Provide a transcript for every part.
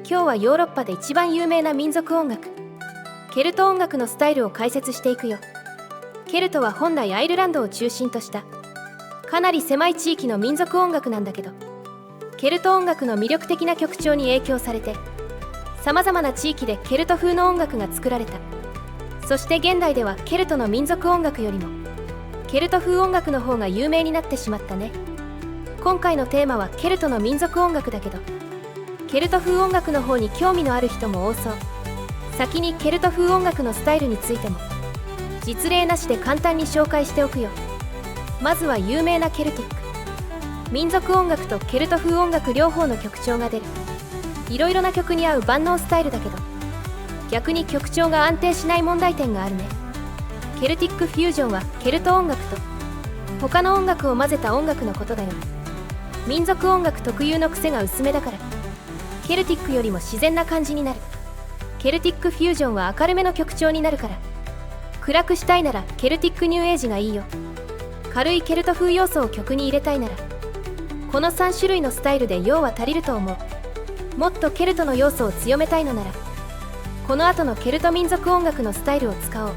今日はヨーロッパで一番有名な民族音楽、ケルト音楽のスタイルを解説していくよ。ケルトは本来アイルランドを中心としたかなり狭い地域の民族音楽なんだけど、ケルト音楽の魅力的な曲調に影響されて、さまざまな地域でケルト風の音楽が作られた。そして現代ではケルトの民族音楽よりもケルト風音楽の方が有名になってしまったね。今回のテーマはケルトの民族音楽だけど、ケルト風音楽の方に興味のある人も多そう。先にケルト風音楽のスタイルについても実例なしで簡単に紹介しておくよ。まずは有名なケルティック。民族音楽とケルト風音楽両方の曲調が出る。いろいろな曲に合う万能スタイルだけど、逆に曲調が安定しない問題点があるね。ケルティックフュージョンはケルト音楽と他の音楽を混ぜた音楽のことだよ。民族音楽特有の癖が薄めだからケルティックよりも自然な感じになる。ケルティックフュージョンは明るめの曲調になるから、暗くしたいならケルティックニューエイジがいいよ。軽いケルト風要素を曲に入れたいならこの3種類のスタイルで用は足りると思う。もっとケルトの要素を強めたいのならこの後のケルト民族音楽のスタイルを使おう。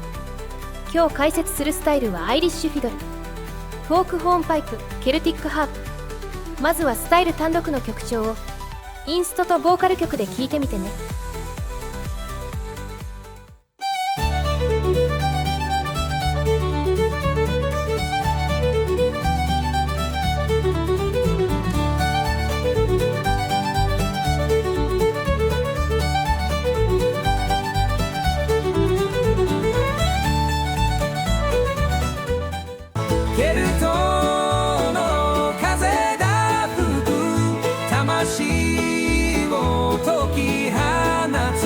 今日解説するスタイルはアイリッシュフィドル、フォークホーンパイプ、ケルティックハープ。まずはスタイル単独の曲調をインストとボーカル曲で聴いてみてね。ケルトの風が吹く、魂を解き放つ、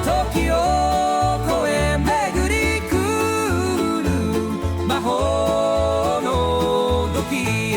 時を超え巡り来る魔法の時へ。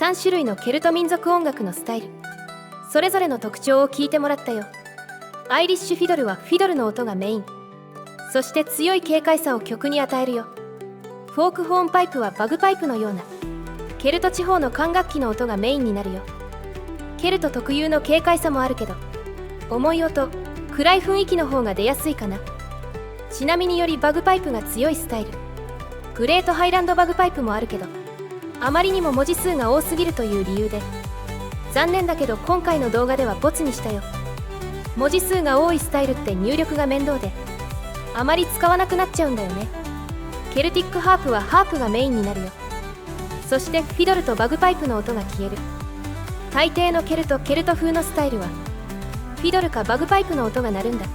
3種類のケルト民族音楽のスタイル、それぞれの特徴を聞いてもらったよ。アイリッシュフィドルはフィドルの音がメイン、そして強い軽快さを曲に与えるよ。フォークホーンパイプはバグパイプのようなケルト地方の管楽器の音がメインになるよ。ケルト特有の軽快さもあるけど、重い音、暗い雰囲気の方が出やすいかな。ちなみによりバグパイプが強いスタイル、グレートハイランドバグパイプもあるけど、あまりにも文字数が多すぎるという理由で残念だけど今回の動画ではボツにしたよ。文字数が多いスタイルって入力が面倒であまり使わなくなっちゃうんだよね。ケルティックハープはハープがメインになるよ。そしてフィドルとバグパイプの音が消える。大抵のケルト風のスタイルはフィドルかバグパイプの音が鳴るんだ。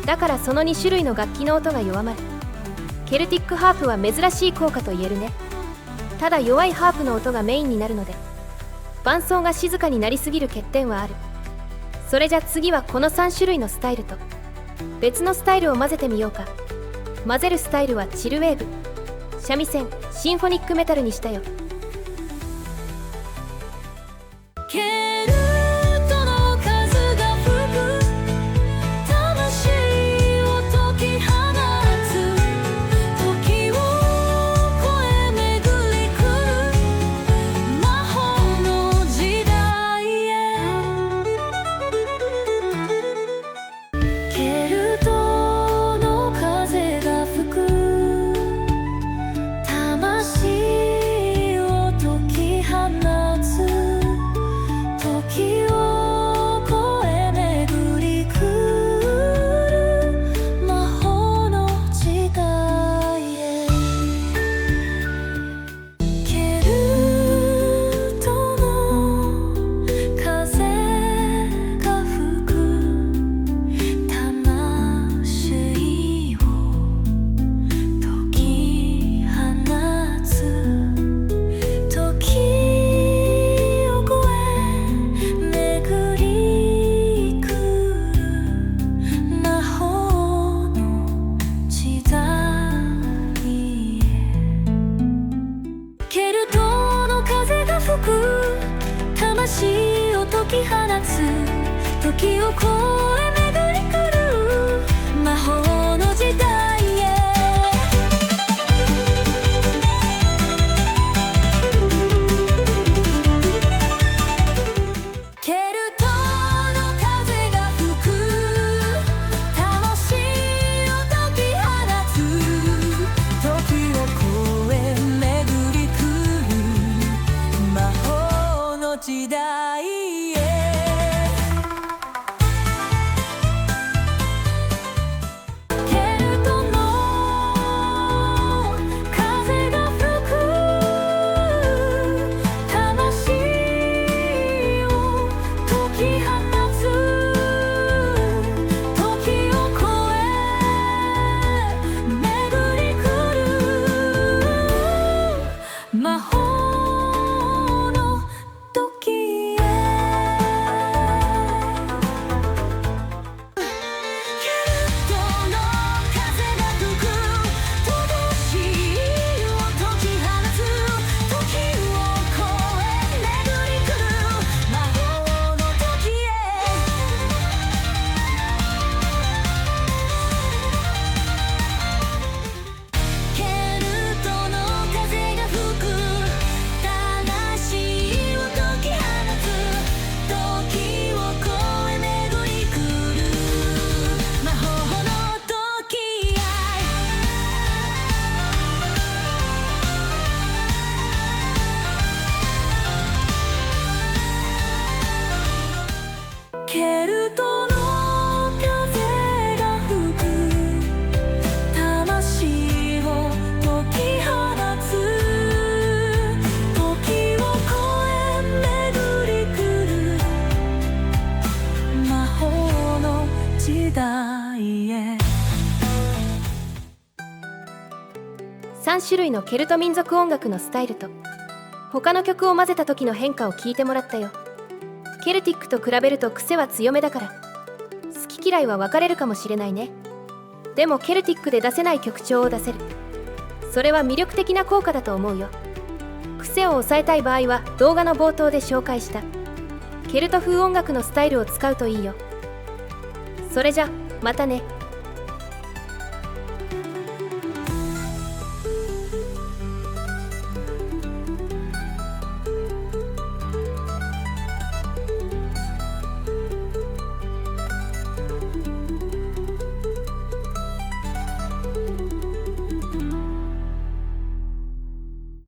だからその2種類の楽器の音が弱まる。ケルティックハープは珍しい効果と言えるね。ただ弱いハープの音がメインになるので伴奏が静かになりすぎる欠点はある。それじゃ次はこの3種類のスタイルと別のスタイルを混ぜてみようか。混ぜるスタイルはチルウェーブ、三味線、シンフォニックメタルにしたよ。ケルトの数がき放つ時を越え巡り来る魔法の時代へケルトの風が吹く魂を解き放つ時を越え巡り来る魔法の時代へケルトの風が吹く魂を解き放つ時を越え巡り来る魔法の時へケルトの風が吹く魂を解き放つ時を越え巡り来る魔法の時へケルトの風が吹く魂を解き放つ時を越え巡り来る魔法の時ケルトの風が吹く魂を解き放つ時を越え巡り来る魔法の時代へ3種類のケルト民族音楽のスタイルと他の曲を混ぜた時の変化を聞いてもらったよ。ケルティックと比べると癖は強めだから好き嫌いは分かれるかもしれないね。でもケルティックで出せない曲調を出せる、それは魅力的な効果だと思うよ。癖を抑えたい場合は動画の冒頭で紹介したケルト風音楽のスタイルを使うといいよ。それじゃまたね。